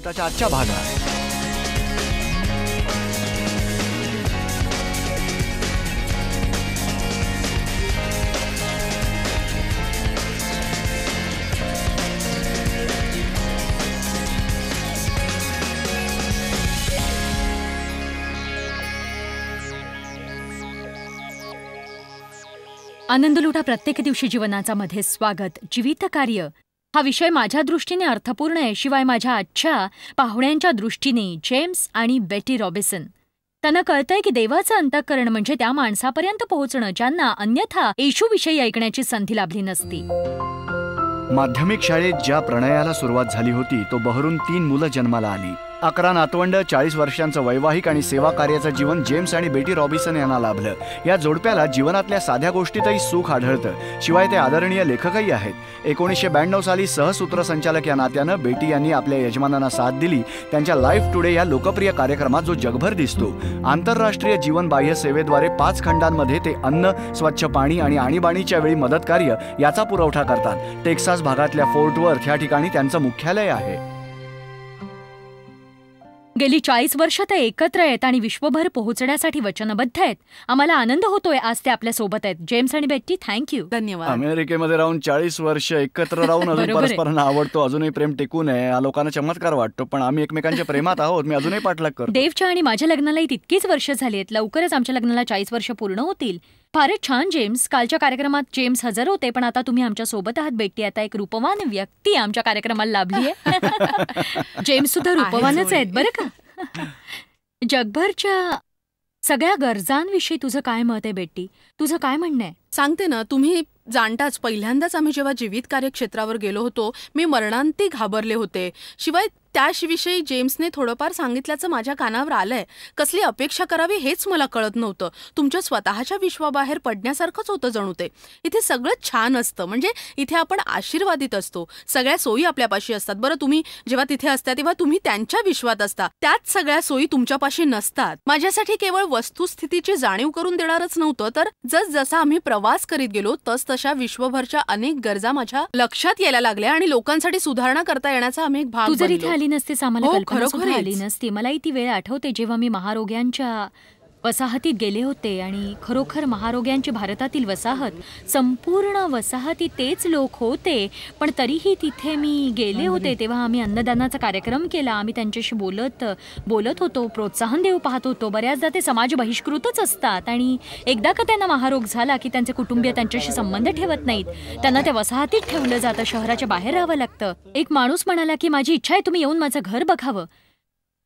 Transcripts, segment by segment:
गीताच्या आजच्या भागात. आनंदलुटा प्रत्येक दिवशी जीवनाचा मध्ये स्वागत. जीवित कार्य हा विषय माझ्या दृष्टीने अर्थपूर्ण आहे, शिवाय माझ्या आजच्या पाहुण्यांच्या दृष्टीने जेम्स आणि बेटी रॉबिन्सन. त्यांना कळतंय की देवाचं अंतःकरण म्हणजे त्या माणसापर्यंत पोहोचणं ज्यांना अन्यथा येशूविषयी ऐकण्याची संधी लाभली नसती. माध्यमिक शाळेत ज्या प्रणयाला सुरुवात झाली होती तो बहरून 3 मुलं जन्माला आली. 11 नातवंड, 40 वर्षांचं वैवाहिक आणि सेवा कार्याचं जीवन जेम्स आणि बेटी रॉबिन्सन यांना लाभलं. या जोडप्याला जीवनातल्या साध्या गोष्टीतही सुख आढळतं. शिवाय ते आदरणीय लेखकही आहेत. 1992 साली सहसूत्रसंचालक या नात्यानं बेटी यांनी आपल्या यजमानांना साथ दिली. त्यांच्या लाईफ टुडे या लोकप्रिय कार्यक्रमात जो जगभर दिसतो. आंतरराष्ट्रीय जीवन बाह्य सेवेद्वारे 5 खंडांमध्ये ते अन्न, स्वच्छ पाणी आणि आणीबाणीच्या वेळी मदत कार्य याचा पुरवठा करतात. टेक्सास भागातल्या फोर्ट वर्थ या ठिकाणी त्यांचं मुख्यालय आहे. गेली 40 वर्ष ते एकत्र आहेत आणि विश्वभर पोहोचण्यासाठी वचनबद्ध आहेत. आम्हाला आनंद होतोय आज ते आपल्या सोबत आहेत. जेम्स आणि बेट्टी, थँक्यू. धन्यवाद. अमेरिकेमध्ये राहून 40 वर्ष एकत्र राहून अजून परस्परांना आवडतो, अजूनही प्रेम टिकून आहे. या लोकांना चमत्कार वाटतो, पण आम्ही एकमेकांच्या प्रेमात आहोत. मी अजूनही पाठलाग करतो. देवच्या आणि माझ्या लग्नालाही तितकीच वर्ष झाली आहेत. लवकरच आमच्या लग्नाला 40 वर्ष पूर्ण होतील. फारच छान जेम्स. कालच्या कार्यक्रमात जेम्स हजर होते, पण आता तुम्ही आमच्या सोबत आहात बेट्टी. आता एक रूपवान व्यक्ती आमच्या कार्यक्रमाला लाभली आहे. जेम्स सुद्धा रूपवानच आहेत बरं का. जगभरच्या सगळ्या गरजांविषयी तुझं काय मत आहे बेट्टी? तुझं काय म्हणणं आहे? सांगते ना. तुम्ही जाणताच पहिल्यांदाच आम्ही जेव्हा जीवित कार्यक्षेत्रावर गेलो होतो मी मरणांती घाबरले होते. शिवाय त्याविषयी जेम्सने थोडंफार सांगितल्याचं माझ्या कानावर आलंय. कसली अपेक्षा करावी हेच मला कळत नव्हतं. तुमच्या स्वतःच्या विश्वाबाहेर पडण्यासारखंच होतं जणू ते. इथे सगळं छान असतं, म्हणजे इथे आपण आशीर्वादित असतो. सगळ्या सोयी आपल्यापाशी असतात. बरं, तुम्ही जेव्हा तिथे असता तेव्हा तुम्ही त्यांच्या विश्वात असता. त्याच सगळ्या सोयी तुमच्यापाशी नसतात. माझ्यासाठी केवळ वस्तुस्थितीची जाणीव करून देणारच नव्हतं, तर जसजसा आम्ही प्रवास करीत गेलो तसतशा विश्वभरच्या अनेक गरजा माझ्या लक्षात यायला लागल्या आणि लोकांसाठी सुधारणा करता येण्याचा आम्ही एक भाग बनलो. नसतेच आम्हाला कल्पना सुद्धा आली नसती. मलाही ती वेळ आठवते जेव्हा मी महारोग्यांच्या वसाहतीत गेले होते आणि खरोखर महारोग्यांची भारतातील वसाहत, संपूर्ण वसाहती तेच लोक होते, पण तरीही तिथे मी गेले होते. तेव्हा आम्ही अन्नदानाचा कार्यक्रम केला. आम्ही त्यांच्याशी बोलत होतो, प्रोत्साहन देऊ पाहत होतो. बऱ्याचदा ते समाज बहिष्कृतच असतात आणि एकदा का त्यांना महारोग झाला की त्यांचे कुटुंबीय त्यांच्याशी संबंध ठेवत नाहीत. त्यांना त्या वसाहतीत ठेवलं जातं, शहराच्या बाहेर राहावं लागतं. एक माणूस म्हणाला की माझी इच्छा आहे तुम्ही येऊन माझं घर बघावं.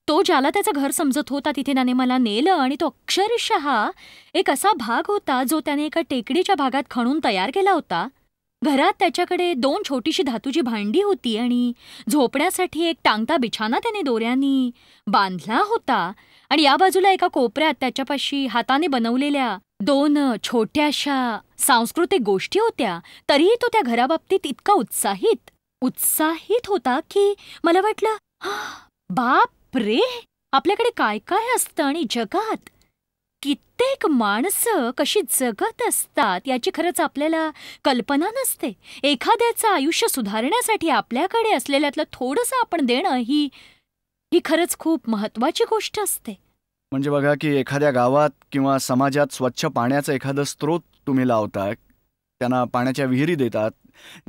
तो ज्याला त्याचं घर समजत होता तिथे त्याने मला नेलं आणि तो अक्षरशः एक असा भाग होता जो त्याने एका टेकडीच्या भागात खणून तयार केला होता. घरात त्याच्याकडे 2 छोटीशी धातूची भांडी होती आणि झोपण्यासाठी एक टांगता बिछाना त्याने दोऱ्यांनी बांधला होता. आणि या बाजूला एका कोपऱ्यात त्याच्यापाशी हाताने बनवलेल्या 2 छोट्याशा सांस्कृतिक गोष्टी होत्या. तरीही तो त्या घराबाबतीत इतका उत्साहित होता की मला वाटलं, बाप रे, आपल्याकडे काय काय असतं आणि जगात कित्येक माणसं कशी जगत असतात याची खरंच आपल्याला कल्पना नसते. एखाद्याचं आयुष्य सुधारण्यासाठी आपल्याकडे असलेल्यातलं थोडंसं आपण देणं ही खरंच खूप महत्वाची गोष्ट असते. म्हणजे बघा की एखाद्या गावात किंवा समाजात स्वच्छ पाण्याचं एखादं स्रोत तुम्ही लावता, त्यांना पाण्याच्या विहिरी देतात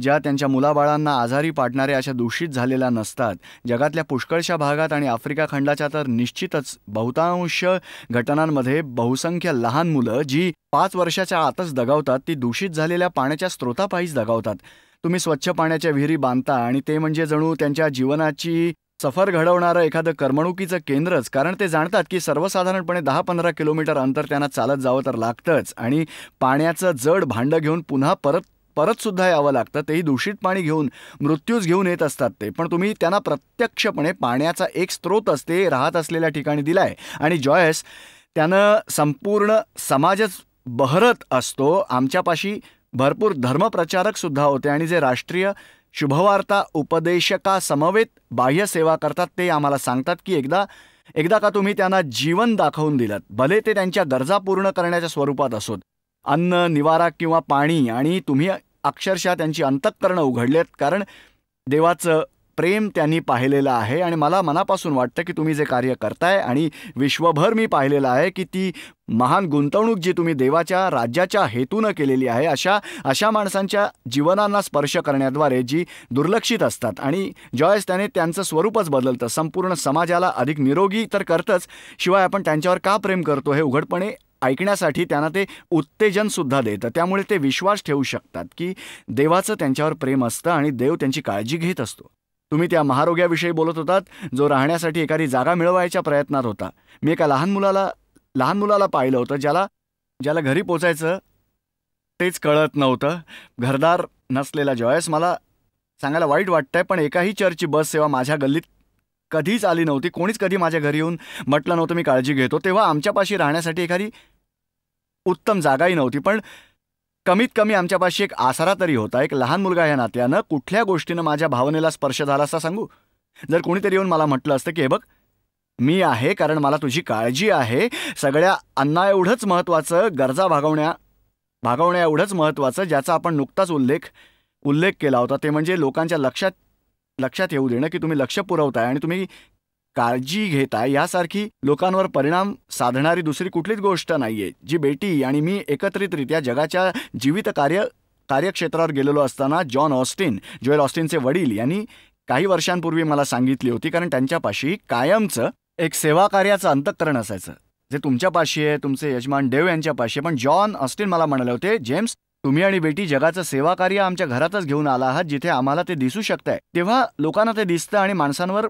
ज्या त्यांच्या मुलाबाळांना आजारी पाडणाऱ्या अशा दूषित झालेल्या नसतात. जगातल्या पुष्कळशा भागात आणि आफ्रिका खंडाच्या तर निश्चितच बहुतांश घटनांमध्ये बहुसंख्य लहान मुलं जी 5 वर्षाच्या आतच दगावतात ती दूषित झालेल्या पाण्याच्या स्रोतापायीच दगावतात. तुम्ही स्वच्छ पाण्याच्या विहिरी बांधता आणि ते म्हणजे जणू त्यांच्या जीवनाची सफर घडवणारं एखादं करमणुकीचं केंद्रच. कारण ते जाणतात की सर्वसाधारणपणे 10-15 किलोमीटर अंतर त्यांना चालत जावं तर लागतंच आणि पाण्याचं जड भांडं घेऊन पुन्हा परत सुद्धा यावं लागतं. तेही दूषित पाणी घेऊन, मृत्यूच घेऊन येत असतात ते. पण तुम्ही त्यांना प्रत्यक्षपणे पाण्याचा एक स्रोत असते राहत असलेल्या ठिकाणी दिलाय आणि जॉयस त्यानं संपूर्ण समाजच बहरत असतो. आमच्यापाशी भरपूर धर्मप्रचारक सुद्धा होते आणि जे राष्ट्रीय शुभवार्ता उपदेशका समवेत बाह्य सेवा करतात ते आम्हाला सांगतात की एकदा का तुम्ही त्यांना जीवन दाखवून दिलं, भले ते त्यांच्या गरजा पूर्ण करण्याच्या स्वरूपात असोत, अन्न, निवारा किंवा पाणी, आणि तुम्ही अक्षरशः त्यांची अंतःकरणं उघडलेत. कारण देवाचं प्रेम त्यांनी पाहिलेलं आहे आणि मला मनापासून वाटतं की तुम्ही जे कार्य करताय आणि विश्वभर मी पाहिलेलं आहे की ती महान गुंतवणूक जी तुम्ही देवाच्या राज्याच्या हेतूनं केलेली आहे, अशा माणसांच्या जीवनांना स्पर्श करण्याद्वारे जी दुर्लक्षित असतात. आणि जॉयस त्याने त्यांचं स्वरूपच बदलतं, संपूर्ण समाजाला अधिक निरोगी तर करतंच, शिवाय आपण त्यांच्यावर का प्रेम करतो हे उघडपणे ऐकण्यासाठी त्यांना ते उत्तेजनसुद्धा देतं. त्यामुळे ते विश्वास ठेवू शकतात की देवाचं त्यांच्यावर प्रेम असतं आणि देव त्यांची काळजी घेत असतो. तुम्ही त्या महारोग्याविषयी बोलत होतात, जो राहण्यासाठी एखादी जागा मिळवायच्या प्रयत्नात होता. मी एका लहान मुलाला पाहिलं होतं, ज्याला घरी पोचायचं तेच कळत नव्हतं. घरदार नसलेला जॉयस, मला सांगायला वाईट वाटतंय पण एकाही चर्चची बस सेवा माझ्या गल्लीत कधीच आली नव्हती. कोणीच कधी माझ्या घरी येऊन म्हटलं नव्हतं मी काळजी घेतो. तेव्हा आमच्यापाशी राहण्यासाठी एखादी उत्तम जागाही नव्हती, पण कमीत कमी आमच्यापाशी एक आसरा तरी होता. एक लहान मुलगा या नात्यानं कुठल्या गोष्टीनं माझ्या भावनेला स्पर्श झाला असता सांगू? जर कोणीतरी येऊन मला म्हटलं असतं की हे बघ, मी आहे कारण मला तुझी काळजी आहे, सगळ्या अन्ना एवढंच महत्त्वाचं, गरजा भागवण्या एवढंच महत्त्वाचं, ज्याचा आपण नुकताच उल्लेख केला होता, ते म्हणजे लोकांच्या लक्षात येऊ देणं की तुम्ही लक्ष पुरवताय आणि तुम्ही काळजी घेताय. यासारखी लोकांवर परिणाम साधणारी दुसरी कुठलीच गोष्ट नाहीये, जी बेटी आणि मी एकत्रितरित्या जगाच्या जीवित कार्यक्षेत्रावर गेलेलो असताना जोएल ऑस्टिनचे वडील यांनी काही वर्षांपूर्वी मला सांगितली होती. कारण त्यांच्यापाशी कायमचं एक सेवा कार्याचं अंतःकरण असायचं, जे तुमच्यापाशी आहे, तुमचे यजमान देव यांच्यापाशी. पण जॉन ऑस्टिन मला म्हणाले होते, जेम्स, तुम्ही आणि बेटी जगाचं सेवा कार्य आमच्या घरातच घेऊन आला आहात, जिथे आम्हाला ते दिसू शकतंय. तेव्हा लोकांना ते दिसतं आणि माणसांवर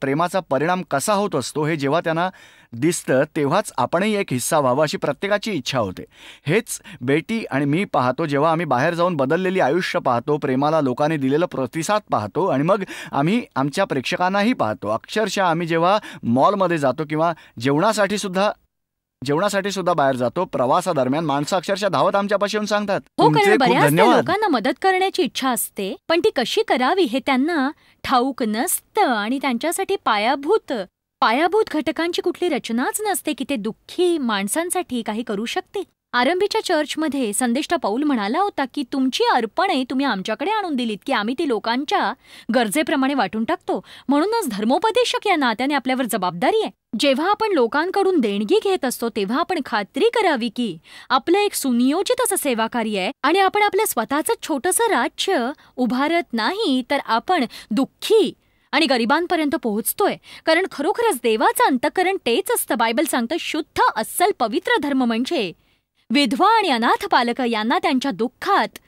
प्रेमाचा परिणाम कसा होत असतो हे जेव्हा त्यांना दिसतं तेव्हाच आपणही एक हिस्सा व्हावा अशी प्रत्येकाची इच्छा होते. हेच बेटी आणि मी पाहतो जेव्हा आम्ही बाहेर जाऊन बदललेली आयुष्य पाहतो, प्रेमाला लोकांनी दिलेला प्रतिसाद पाहतो आणि मग आम्ही आमच्या प्रेक्षकांनाही पाहतो. अक्षरशः आम्ही जेव्हा मॉलमध्ये जातो किंवा जेवणासाठी सुद्धा बाहेर जातो, प्रवासादरम्यान माणसं अक्षरशः धावत आमच्यापाशी येऊन सांगतात, हो, तुमचे कारण खूप बऱ्याचदा धन्यवाद. लोकांना मदत करण्याची इच्छा असते, पण ती कशी करावी हे त्यांना ठाऊक नसतं आणि त्यांच्यासाठी पायाभूत घटकांची कुठली रचनाच नसते की ते दुःखी माणसांसाठी काही करू शकते. आरंभीच्या चर्चमध्ये संदेष्टा पौल म्हणाला होता की तुमची अर्पणे तुम्ही आमच्याकडे आणून दिलीत की आम्ही ती लोकांच्या गरजेप्रमाणे वाटून टाकतो. म्हणूनच धर्मोपदेशक या नात्याने आपल्यावर जबाबदारी आहे. जेव्हा आपण लोकांकडून देणगी घेत असतो तेव्हा आपण खात्री करावी की आपलं एक सुनियोजित असं सेवा कार्य आहे आणि आपण आपलं स्वतःचं छोटंसं राज्य उभारत नाही, तर आपण दुःखी आणि गरिबांपर्यंत पोहोचतोय. कारण खरोखरच देवाचं अंतःकरण तेच असतं. बायबल सांगतं, शुद्ध अस्सल पवित्र धर्म म्हणजे विधवा आणि अनाथ पालक यांना त्यांच्या दुःखात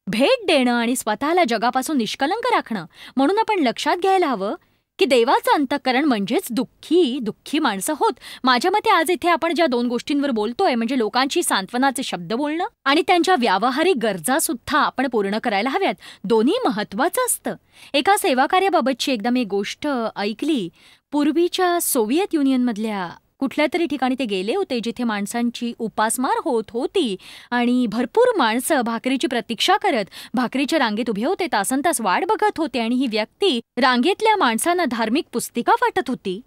भेट देणं आणि स्वतःला जगापासून निष्कलंक राखणं. म्हणून आपण लक्षात घ्यायला हवं की देवाचं अंतःकरण म्हणजेच दुःखी माणसं होत. माझ्या मते आज इथे आपण ज्या दोन गोष्टींवर बोलतोय, म्हणजे लोकांची सांत्वनाचे शब्द बोलणं आणि त्यांच्या व्यावहारिक गरजा सुद्धा आपण पूर्ण करायला हव्यात. दोन्ही महत्वाचं असतं. एका सेवा कार्याबाबतची एकदा मी गोष्ट ऐकली. पूर्वीच्या सोव्हिएत युनियनमधल्या कुठल्या तरी ठिकाणी ते गेले होते जिथे माणसांची उपासमार होत होती आणि भरपूर माणसं भाकरीची प्रतीक्षा करत भाकरीच्या रांगेत उभे होते, तासनतास वाट बघत होते आणि ही व्यक्ती रांगेतल्या माणसांना धार्मिक पुस्तिका वाटत होती.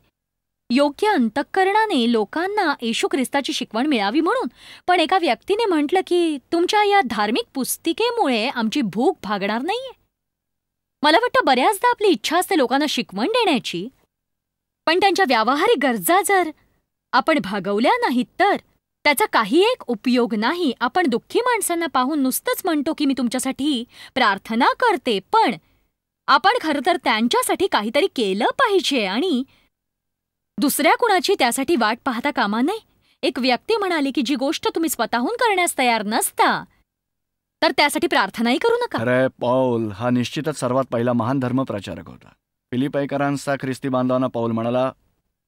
योग्य अंतःकरणाने लोकांना येशू ख्रिस्ताची शिकवण मिळावी म्हणून. पण एका व्यक्तीने म्हटलं की तुमच्या या धार्मिक पुस्तिकेमुळे आमची भूक भागणार नाहीये. मला वाटतं बऱ्याचदा आपली इच्छा असते लोकांना शिकवण देण्याची, पण त्यांच्या व्यावहारिक गरजा जर आपण भागवल्या नाहीत तर त्याचा काही एक उपयोग नाही. आपण दुःखी माणसांना पाहून नुसतंच म्हणतो की मी तुमच्यासाठी प्रार्थना करते, पण आपण खरं तर त्यांच्यासाठी काहीतरी केलं पाहिजे आणि दुसऱ्या कुणाची त्यासाठी वाट पाहता कामा नये. एक व्यक्ती म्हणाली की जी गोष्ट तुम्ही स्वतःहून करण्यास तयार नसता तर त्यासाठी प्रार्थनाही करू नका. अरे पौल हा निश्चितच सर्वात पहिला महान धर्मप्रचारक होता. फिलिपाईकरांचा ख्रिस्ती बांधवांना पौल म्हणाला,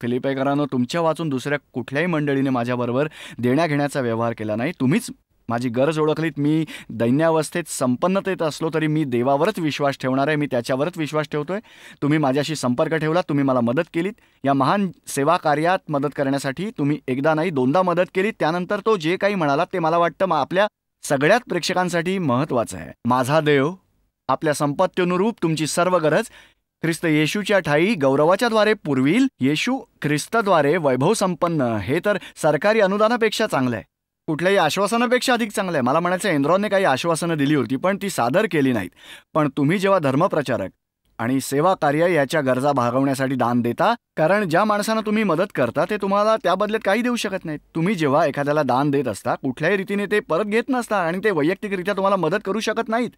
फिलिपाईकरांनो, तुमच्या वाचून दुसऱ्या कुठल्याही मंडळीने माझ्याबरोबर देण्या घेण्याचा व्यवहार केला नाही. तुम्हीच माझी गरज ओळखलीत. मी दैन्यावस्थेत संपन्नतेत असलो तरी मी देवावरच विश्वास ठेवणार आहे. मी त्याच्यावरच विश्वास ठेवतोय. तुम्ही माझ्याशी संपर्क ठेवला, तुम्ही मला मदत केलीत. या महान सेवा कार्यात मदत करण्यासाठी तुम्ही एकदा नाही दोनदा मदत केलीत. त्यानंतर तो जे काही म्हणाला ते मला वाटतं आपल्या सगळ्याच प्रेक्षकांसाठी महत्त्वाचं आहे. माझा देव आपल्या संपत्तीनुरूप तुमची सर्व गरज ख्रिस्त येशूच्या ठाई गौरवाच्याद्वारे पुरविल. येशू ख्रिस्ताद्वारे वैभव संपन्न, हे तर सरकारी अनुदानापेक्षा चांगलं आहे, कुठल्याही आश्वासनापेक्षा अधिक चांगलं आहे. मला म्हणायचं, एनरॉनने काही आश्वासनं दिली होती पण ती सादर केली नाहीत. पण तुम्ही जेव्हा धर्मप्रचारक आणि सेवा कार्य याच्या गरजा भागवण्यासाठी दान देता. कारण ज्या माणसांना तुम्ही मदत करता ते तुम्हाला त्या बदल्यात काही देऊ शकत नाहीत. तुम्ही जेव्हा एखाद्याला दान देत असता कुठल्याही रीतीने ते परत घेत नसता आणि ते वैयक्तिकरित्या तुम्हाला मदत करू शकत नाहीत.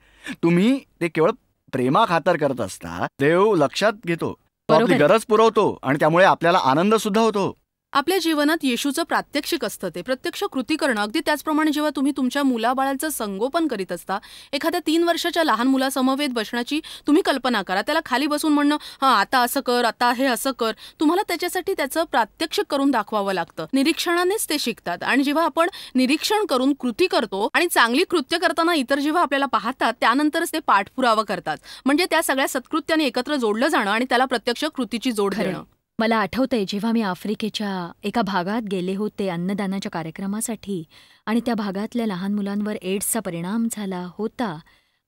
तुम्ही ते केवळ प्रेमाखातर करत असता. देव लक्षात घेतो, तो आपली गरज पुरवतो आणि त्यामुळे आपल्याला आनंद सुद्धा होतो. आपल्या जीवनात येशूचं प्रात्यक्षिक असतं, ते प्रत्यक्ष कृती करणं. अगदी त्याचप्रमाणे जेव्हा तुम्ही तुमच्या मुलाबाळांचं संगोपन करीत असता, एखाद्या 3 वर्षाच्या लहान मुलासमवेत बसण्याची तुम्ही कल्पना करा. त्याला खाली बसून म्हणणं, हां आता असं कर, आता हे असं कर. तुम्हाला त्याच्यासाठी त्याचं प्रात्यक्षिक करून दाखवावं लागतं. निरीक्षणानेच ते शिकतात. आणि जेव्हा आपण निरीक्षण करून कृती करतो आणि चांगली कृत्य करताना इतर जेव्हा आपल्याला पाहतात त्यानंतरच ते पाठपुरावा करतात. म्हणजे त्या सगळ्या सत्कृत्याने एकत्र जोडलं जाणं आणि त्याला प्रत्यक्ष कृतीची जोड देणं. मला आठवतंय जेव्हा मी आफ्रिकेच्या एका भागात गेले होते अन्नदानाच्या कार्यक्रमासाठी आणि त्या भागातल्या लहान मुलांवर एड्सचा परिणाम झाला होता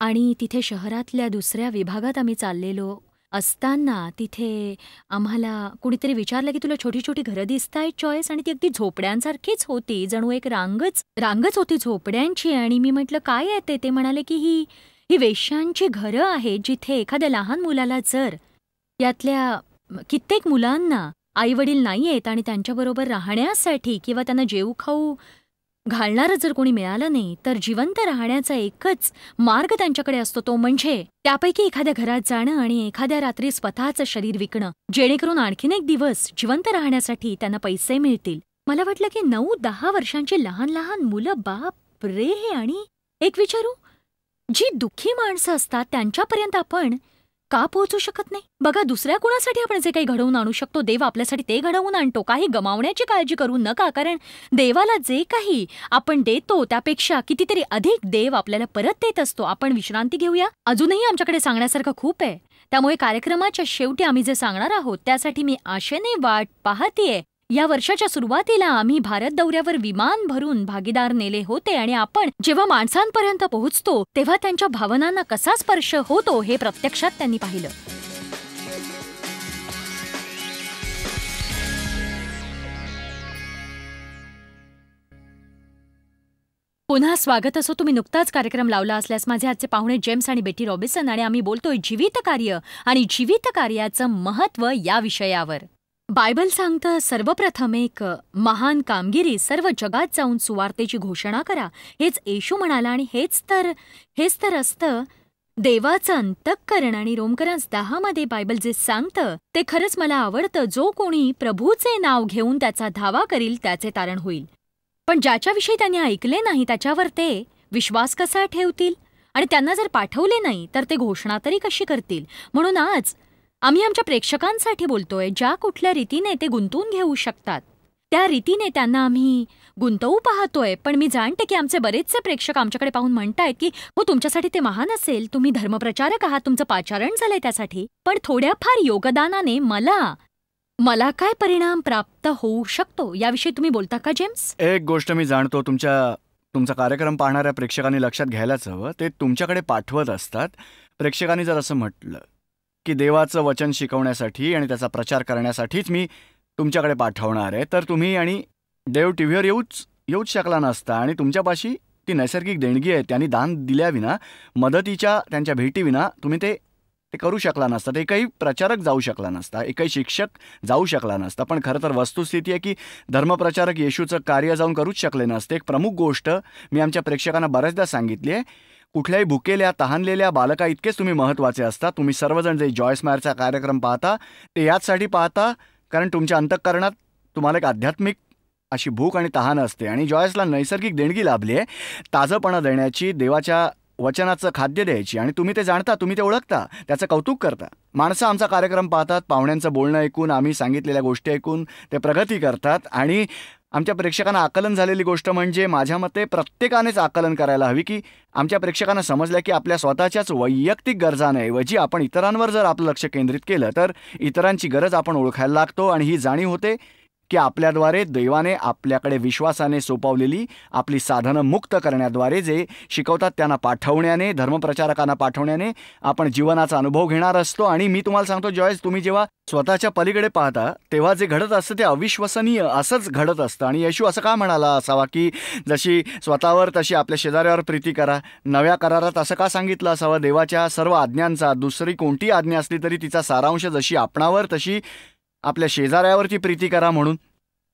आणि तिथे शहरातल्या दुसऱ्या विभागात आम्ही चाललेलो असताना तिथे आम्हाला कुणीतरी विचारलं की तुला छोटी छोटी घरं दिसतायत चॉईस, आणि ती अगदी झोपड्यांसारखीच होती, जणू एक रांगच होती झोपड्यांची. आणि मी म्हटलं काय आहे ते म्हणाले की ही वेश्यांची घरं आहेत जिथे एखाद्या लहान मुलाला जर यातल्या कित्येक मुलांना आईवडील नाही आहेत आणि त्यांच्याबरोबर राहण्यासाठी किंवा त्यांना जेवू खाऊ घालणारं जर कोणी मिळालं नाही तर जिवंत राहण्याचा एकच मार्ग त्यांच्याकडे असतो, तो म्हणजे त्यापैकी एखाद्या घरात जाणं आणि एखाद्या रात्री स्वतःचं शरीर विकणं, जेणेकरून आणखीन एक दिवस जिवंत राहण्यासाठी त्यांना पैसे मिळतील. मला वाटलं की 9-10 वर्षांची लहान लहान मुलं, बाप रे. आणि एक विचारू, जी दुःखी माणसं असतात त्यांच्यापर्यंत आपण का पोहोचू शकत नाही? बघा, दुसऱ्या कुणासाठी आपण जे काही घडवून आणू शकतो देव आपल्यासाठी ते घडवून आणतो. काही गमावण्याची काळजी करू नका, कारण देवाला जे काही आपण देतो त्यापेक्षा कितीतरी अधिक देव आपल्याला परत देत असतो. आपण विश्रांती घेऊया. अजूनही आमच्याकडे सांगण्यासारखं खूप आहे, त्यामुळे कार्यक्रमाच्या शेवटी आम्ही जे सांगणार आहोत त्यासाठी मी आशेने वाट पाहतेय. या वर्षाच्या सुरुवातीला आम्ही भारत दौऱ्यावर विमान भरून भागीदार नेले होते आणि आपण जेव्हा माणसांपर्यंत पोहोचतो तेव्हा त्यांच्या भावनांना कसा स्पर्श होतो हे प्रत्यक्षात त्यांनी पाहिलं. पुन्हा स्वागत असो. तुम्ही नुकताच कार्यक्रम लावला असल्यास माझे आजचे पाहुणे जेम्स आणि बेटी रॉबिन्सन आणि आम्ही बोलतोय जीवित कार्य आणि जीवित कार्याचं महत्त्व या विषयावर. बायबल सांगतं सर्वप्रथम एक महान कामगिरी सर्व जगात जाऊन सुवार्तेची घोषणा करा. हेच येशू म्हणाला आणि हेच तर असतं देवाचं अंतःकरण. आणि रोमकरांस 10 मध्ये बायबल जे सांगतं ते खरंच मला आवडतं. जो कोणी प्रभूचे नाव घेऊन त्याचा धावा करील त्याचे तारण होईल. पण ज्याच्याविषयी त्यांनी ऐकले नाही त्याच्यावर ते विश्वास कसा ठेवतील? आणि त्यांना जर पाठवले नाही तर ते घोषणा तरी कशी करतील? म्हणून आज आम्ही आमच्या प्रेक्षकांसाठी बोलतोय. ज्या कुठल्या रीतीने ते गुंतवून घेऊ शकतात त्या रीतीने त्यांना आम्ही गुंतवू पाहतोय. पण मी जाणते की आमचे बरेचसे प्रेक्षक आमच्याकडे पाहून म्हणतायत की हो, तुमच्यासाठी ते महान असेल, तुम्ही धर्मप्रचारक आहात, तुमचं पाचारण झालंय त्यासाठी, पण थोड्याफार योगदानाने मला काय परिणाम प्राप्त होऊ शकतो याविषयी तुम्ही बोलता का जेम्स? एक गोष्ट मी जाणतो, तुमचा कार्यक्रम पाहणाऱ्या प्रेक्षकांनी लक्षात घ्यायलाच हवं. ते तुमच्याकडे पाठवत असतात. प्रेक्षकांनी जर असं म्हटलं की देवाचं वचन शिकवण्यासाठी आणि त्याचा प्रचार करण्यासाठीच मी तुमच्याकडे पाठवणार आहे, तर तुम्ही आणि देव टीव्हीवर येऊच शकला नसता. आणि तुमच्यापाशी ती नैसर्गिक देणगी आहे. त्यांनी दान दिल्याविना, मदतीच्या त्यांच्या भेटीविना तुम्ही ते करू शकला नसता. ते एकही प्रचारक जाऊ शकला नसता, एकही शिक्षक जाऊ शकला नसता. पण खरं तर वस्तुस्थिती आहे की धर्मप्रचारक येशूचं कार्य जाऊन करूच शकले नसते. एक प्रमुख गोष्ट मी आमच्या प्रेक्षकांना बऱ्याचदा सांगितली आहे, कुठल्याही भुकेल्या तहानलेल्या बालका इतकेच तुम्ही महत्त्वाचे असता. तुम्ही सर्वजण जे जॉयस मायरचा कार्यक्रम पाहता ते याचसाठी पाहता कारण तुमच्या अंतःकरणात तुम्हाला एक आध्यात्मिक अशी भूक आणि तहान असते. आणि जॉयसला नैसर्गिक देणगी लाभली आहे, ताजंपणा देण्याची, देवाच्या वचनाचं खाद्य द्यायची. आणि तुम्ही ते जाणता, तुम्ही ते ओळखता, त्याचं कौतुक करता. माणसं आमचा कार्यक्रम पाहतात, पाहुण्यांचं बोलणं ऐकून, आम्ही सांगितलेल्या गोष्टी ऐकून ते प्रगती करतात. आणि आमच्या प्रेक्षकांना आकलन झालेली गोष्ट म्हणजे माझ्या मते प्रत्येकानेच आकलन करायला हवी की आमच्या प्रेक्षकांना समजलं की आपल्या स्वतःच्याच वैयक्तिक गरजांऐवजी आपण इतरांवर जर आपलं लक्ष केंद्रित केलं तर इतरांची गरज आपण ओळखायला लागतो. आणि ही जाणीव होते की आपल्याद्वारे दैवाने आपल्याकडे विश्वासाने सोपवलेली आपली साधनं मुक्त करण्याद्वारे जे शिकवतात त्यांना पाठवण्याने, धर्मप्रचारकांना पाठवण्याने आपण जीवनाचा अनुभव घेणार असतो. आणि मी तुम्हाला सांगतो जॉयस, तुम्ही जेव्हा स्वतःच्या पलीकडे पाहता तेव्हा जे घडत असतं ते अविश्वसनीय असंच घडत असतं. आणि येशू असं का म्हणाला असावा की जशी स्वतःवर तशी आपल्या शेजाऱ्यावर प्रीती करा. नव्या करारात असं का सांगितलं असावं? देवाच्या सर्व आज्ञांचा दुसरी कोणती आज्ञा असली तरी तिचा सारांश जशी आपणावर तशी आपल्या शेजाऱ्यावरती प्रीती करा म्हणून.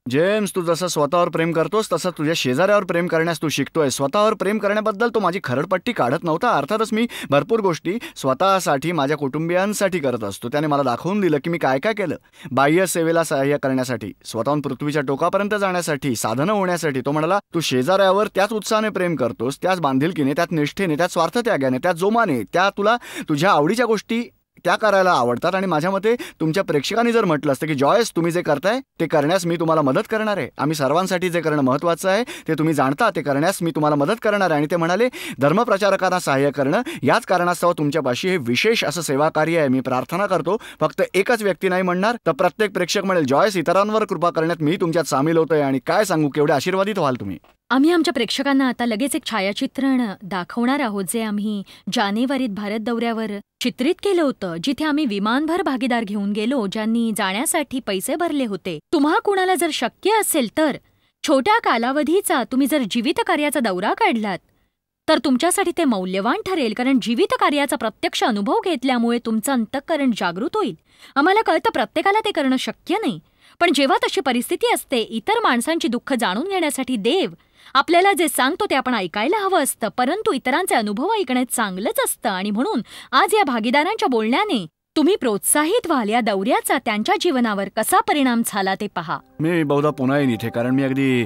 जेम्स, तू जसं स्वतःवर प्रेम करतोस तसं तुझ्या शेजाऱ्यावर प्रेम करण्यास तू शिकतोय. स्वतःवर प्रेम करण्याबद्दल तो माझी खरडपट्टी काढत नव्हता. अर्थातच मी भरपूर गोष्टी स्वतःसाठी, माझ्या कुटुंबियांसाठी करत असतो. त्याने मला दाखवून दिलं की मी काय काय केलं. बाह्य सेवेला सहाय्य करण्यासाठी, स्वतःहून पृथ्वीच्या टोकापर्यंत जाण्यासाठी, साधनं होण्यासाठी. तो म्हणाला तू शेजाऱ्यावर त्याच उत्साहाने प्रेम करतोस, त्याच बांधिलकीने, त्याच निष्ठेने, त्याच स्वार्थत्यागाने, त्याच जोमाने, त्या तुला तुझ्या आवडीच्या गोष्टी त्या करायला आवडतात. आणि माझ्या मते तुमच्या प्रेक्षकांनी जर म्हटलं असतं की जॉयस, तुम्ही जे करताय ते करण्यास मी तुम्हाला मदत करणार आहे. आम्ही सर्वांसाठी जे करणं महत्त्वाचं आहे ते तुम्ही जाणता, ते करण्यास मी तुम्हाला मदत करणार आहे. आणि ते म्हणाले धर्मप्रचारकांना सहाय्य करणं याच कारणास्तव तुमच्यापाशी हे विशेष असं सेवाकार्य आहे. मी प्रार्थना करतो फक्त एकच व्यक्ती नाही म्हणणार तर प्रत्येक प्रेक्षक म्हणेल जॉयस, इतरांवर कृपा करण्यात मी तुमच्यात सामील होतोय. आणि काय सांगू, केवढे आशीर्वादित व्हाल तुम्ही. आम्ही आमच्या प्रेक्षकांना आता लगेच एक छायाचित्रण दाखवणार आहोत जे आम्ही जानेवारीत भारत दौऱ्यावर चित्रित केलं होतं, जिथे आम्ही विमानभर भागीदार घेऊन गेलो ज्यांनी जाण्यासाठी पैसे भरले होते. तुम्हा कुणाला जर शक्य असेल तर छोट्या कालावधीचा तुम्ही जर जीवित कार्याचा दौरा काढलात तर तुमच्यासाठी ते मौल्यवान ठरेल, कारण जीवित कार्याचा प्रत्यक्ष अनुभव घेतल्यामुळे तुमचं अंतःकरण जागृत होईल. आम्हाला कळतं प्रत्येकाला ते करणं शक्य नाही, पण जेव्हा तशी परिस्थिती असते इतर माणसांची दुःख जाणून घेण्यासाठी देव आपल्याला जे सांगतो ते आपण ऐकायला हवं असतं. परंतु इतरांचे अनुभव ऐकणे चांगलंच असतं. आणि म्हणून आज या भागीदारांच्या बोलण्याने तुम्ही प्रोत्साहित व्हाल. या दौऱ्याचा त्यांच्या जीवनावर कसा परिणाम झाला ते पहा. मी बहुधा पुन्हा येईन इथे, कारण मी अगदी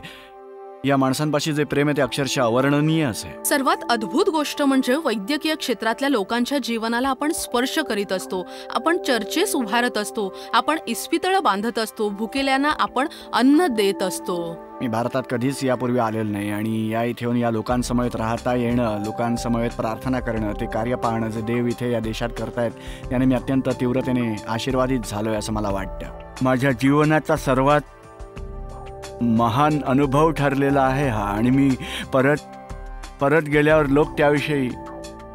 या माणसांपाशी जे प्रेम आहे ते अक्षरशः अवर्णनीय असे. सर्वात अद्भुत गोष्ट म्हणजे वैद्यकीय क्षेत्रातल्या लोकांच्या जीवनाला आपण स्पर्श करीत असतो. आपण चर्चेस उभारत असतो, आपण इस्पितळं बांधत असतो, भुकेल्यांना आपण अन्न देत असतो. मी भारतात कधीच यापूर्वी आलेलो नाही आणि या इथे येऊन या लोकांसमवेत राहता येणं, लोकांसमवेत प्रार्थना करणं, ते कार्य पाहणं जे देव इथे या देशात करतायत याने मी अत्यंत तीव्रतेने आशीर्वादित झालोय असं मला वाटतं. माझ्या जीवनाचा सर्वात महान अनुभव ठरलेला आहे हा. आणि मी परत गेल्यावर लोक त्याविषयी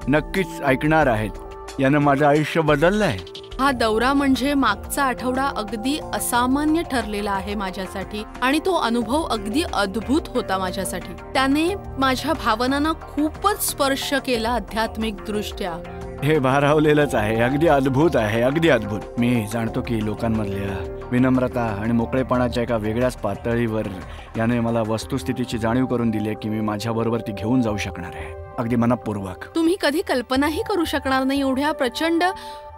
नक्कीच ऐकणार आहेत. यानं माझं आयुष्य बदललं आहे. हा दौरा म्हणजे मागचा आठवडा अगदी असामान्य ठरलेला आहे माझ्यासाठी आणि तो अनुभव अगदी अद्भुत होता माझ्यासाठी. त्याने माझ्या भावनांना खूपच स्पर्श केला आध्यात्मिक दृष्ट्या. हे भारावलेलंच आहे, अगदी अद्भुत आहे, अगदी अद्भुत. मी जाणतो की लोकांमधल्या विनम्रता आणि मोकळेपणाच्या एका वेगळ्याच पातळीवर याने मला वस्तुस्थितीची जाणीव करून दिली की मी माझ्याबरोबर ती घेऊन जाऊ शकणार आहे, अगदी मनपूर्वक. तुम्ही कधी कल्पनाही करू शकणार नाही एवढ्या प्रचंड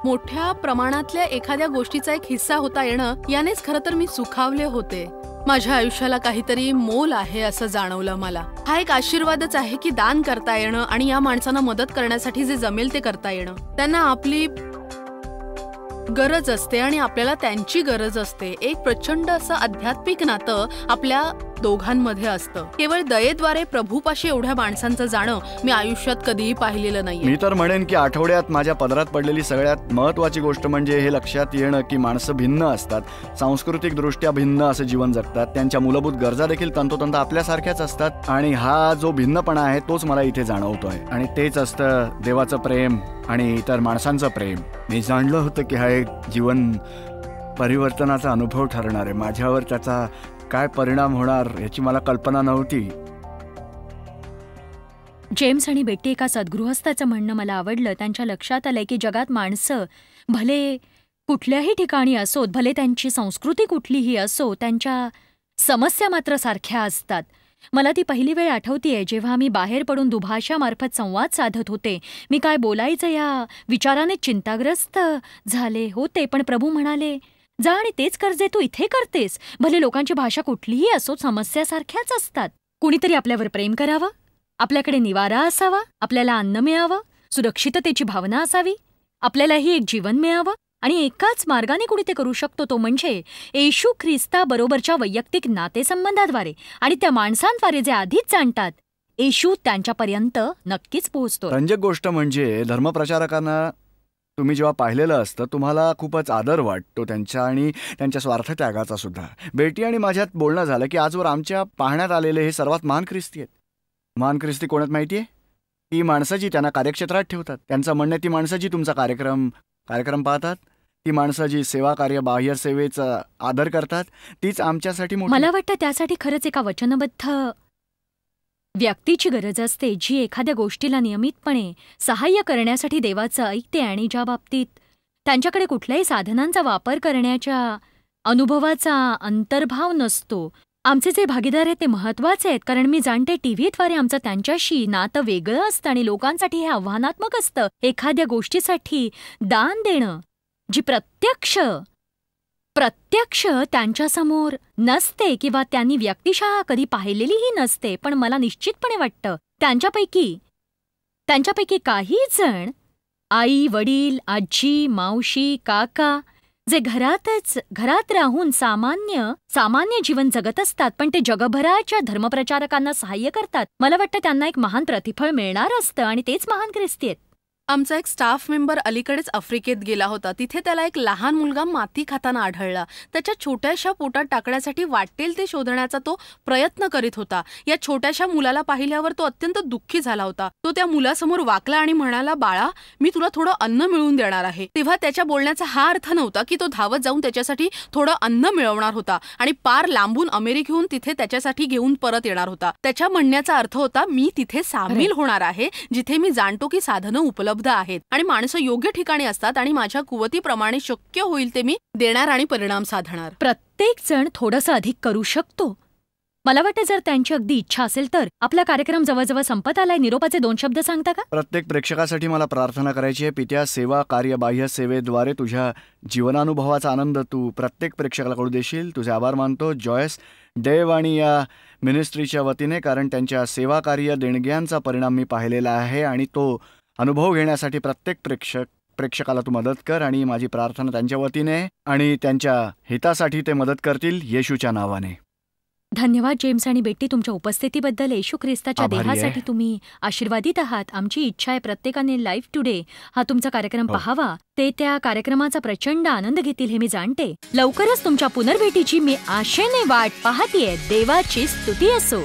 मोठ्या प्रमाणातल्या एखाद्या गोष्टीचा एक हिस्सा होता येणं. यानेच खरं तर मी सुखावले होते. माझ्या आयुष्याला काहीतरी मोल आहे असं जाणवलं मला. हा एक आशीर्वादच आहे की दान करता येणं आणि या माणसांना मदत करण्यासाठी जे जमेल ते करता येणं. त्यांना आपली गरज असते आणि आपल्याला त्यांची गरज असते. एक प्रचंड असं आध्यात्मिक नातं आपल्या दोघांमध्ये असतं. केवळ दयेद्वारे प्रभूपाशी एवढ्या माणसांचं जाणं मी आयुष्यात कधीही पाहिलेलं नाही. मी तर म्हणेन की आठवड्यात माझ्या पदरात पडलेली सगळ्यात महत्वाची गोष्ट म्हणजे हे लक्षात येणं की माणसं भिन्न असतात, सांस्कृतिक दृष्ट्या भिन्न असं जीवन जगतात, त्यांच्या मूलभूत गरजा देखील तंतोतंत आपल्यासारख्याच असतात. आणि हा जो भिन्नपणा आहे तोच मला इथे जाणवतोय. आणि तेच असतं देवाचं प्रेम आणि इतर माणसांचं प्रेम. मी जाणलं होतं की हा एक जीवन परिवर्तनाचा अनुभव ठरणार आहे. माझ्यावर त्याचा काय परिणाम होणार याची मला कल्पना नव्हती. जेम्स आणि बेट्टी एका सद्गृहस्थाचं म्हणणं मला आवडलं. त्यांच्या लक्षात आलंय की जगात माणसं भले कुठल्याही ठिकाणी असोत, भले त्यांची संस्कृती कुठलीही असो, त्यांच्या समस्या मात्र सारख्या असतात. मला ती पहिली वेळ आठवतीये जेव्हा मी बाहेर पडून दुभाषामार्फत संवाद साधत होते. मी काय बोलायचं या विचाराने चिंताग्रस्त झाले होते, पण प्रभू म्हणाले जा आणि तेच कर जे तू इथे करतेस. भले लोकांची भाषा कुठलीही असो, समस्या सारख्याच असतात. कुणीतरी आपल्यावर प्रेम करावं, आपल्याकडे निवारा असावा, आपल्याला अन्न मिळावं, सुरक्षिततेची भावना असावी, आपल्यालाही एक जीवन मिळावं. आणि एकाच मार्गाने कुणी ते करू शकतो, तो म्हणजे येशू ख्रिस्ताबरोबरच्या वैयक्तिक नातेसंबंधाद्वारे आणि त्या माणसांद्वारे जे आधीच जाणतात येशू त्यांच्यापर्यंत नक्कीच पोहोचतो. रंजक गोष्ट म्हणजे धर्मप्रचारकांना तुम्ही जेव्हा पाहिलेलं असतं तुम्हाला खूपच आदर वाटतो त्यांच्या आणि त्यांच्या स्वार्थ त्यागाचा सुद्धा. बेटी आणि माझ्यात बोलणं झालं की आजवर आमच्या पाहण्यात आलेले हे सर्वात महान ख्रिस्ती आहेत. महान ख्रिस्ती कोणात माहिती आहे? ती माणसं जी त्यांना कार्यक्षेत्रात ठेवतात. त्यांचं म्हणणं ती माणसं जी तुमचा कार्यक्रम पाहतात, ती माणसं जी सेवा कार्य बाह्य सेवेचा आदर करतात, तीच आमच्यासाठी मोठी. मला वाटतं त्यासाठी खरंच एका वचनबद्ध व्यक्तीची गरज असते, जी एखाद्या गोष्टीला नियमितपणे सहाय्य करण्यासाठी देवाचं ऐकते आणि ज्या बाबतीत त्यांच्याकडे कुठल्याही साधनांचा वापर करण्याच्या अनुभवाचा अंतर्भाव नसतो. आमचे जे भागीदार आहेत ते महत्वाचे आहेत, कारण मी जाणते टीव्हीद्वारे आमचं त्यांच्याशी नातं वेगळं असतं आणि लोकांसाठी हे आव्हानात्मक असतं एखाद्या गोष्टीसाठी दान देणं जी प्रत्यक्ष त्यांच्यासमोर नसते किंवा त्यांनी व्यक्तिशः कधी पाहिलेलीही नसते. पण मला निश्चितपणे वाटतं त्यांच्यापैकी काही जण आई, वडील, आजी, मावशी, काका जे घरात राहून सामान्य जीवन जगत असतात, पण ते जगभराच्या धर्मप्रचारकांना सहाय्य करतात. मला वाटतं त्यांना एक महान प्रतिफळ मिळणार असतं आणि तेच महान ख्रिस्ती आहेत. आमचा एक स्टाफ मेंबर अलीकडेच आफ्रिकेत गेला होता. तिथे त्याला एक लहान मुलगा माती खाताना आढळला. त्याच्या छोट्याशा पोटात टाकण्यासाठी वाटेल ते शोधण्याचा तो प्रयत्न करीत होता. या छोट्याशा मुलाला पाहिल्यावर तो अत्यंत दुःखी झाला होता. तो त्या मुलासमोर वाकला आणि म्हणाला, बाळा, मी तुला थोडं अन्न मिळवून देणार आहे. तेव्हा त्याच्या बोलण्याचा हा अर्थ नव्हता की तो धावत जाऊन त्याच्यासाठी थोडं अन्न मिळवणार होता आणि पार लांबून अमेरिकेहून तिथे त्याच्यासाठी घेऊन परत येणार होता. त्याच्या म्हणण्याचा अर्थ होता, मी तिथे सामील होणार आहे जिथे मी जाणतो की साधनं उपलब्ध आहेत आणि माणसं योग्य ठिकाणी असतात आणि माझ्या कुवतीप्रमाणे शक्य होईल ते मी देणार आणि परिणाम साधणार. प्रत्येक जण थोडंसं अधिक करू शकतो. मला वाटतं जर त्यांची अगदी इच्छा असेल तर. आपला कार्यक्रम जवळजवळ संपत आलाय. निरोपाचे 2 शब्द सांगता का? प्रत्येक प्रेक्षकासाठी मला प्रार्थना करायची आहे. पित्या, सेवा कार्य बाह्य सेवेद्वारे तुझ्या जीवनानुभवाचा आनंद तू प्रत्येक प्रेक्षकाला कळू देशील. तुझे आभार मानतो जॉयस, देव आणि या मिनिस्ट्रीच्या वतीने, कारण त्यांच्या सेवा कार्य देणग्यांचा परिणाम मी पाहिलेला आहे आणि तो अनुभव घेण्यासाठी प्रत्येक प्रेक्षकाला तू मदत कर. आणि माझी प्रार्थना त्यांच्या वतीने आणि त्यांच्या हितासाठी ते मदत करतील, येशूच्या नावाने. धन्यवाद जेम्स आणि बेटी तुमच्या उपस्थितीबद्दल. येशू ख्रिस्ताच्या देहासाठी तुम्ही आशीर्वादित आहात. आमची इच्छा आहे प्रत्येकाने लाईव्ह टुडे हा तुमचा कार्यक्रम पाहावा. ते त्या कार्यक्रमाचा प्रचंड आनंद घेतील हे मी जाणते. लवकरच तुमच्या पुनर्भेटीची मी आशेने वाट पाहतीये. देवाची स्तुती असो.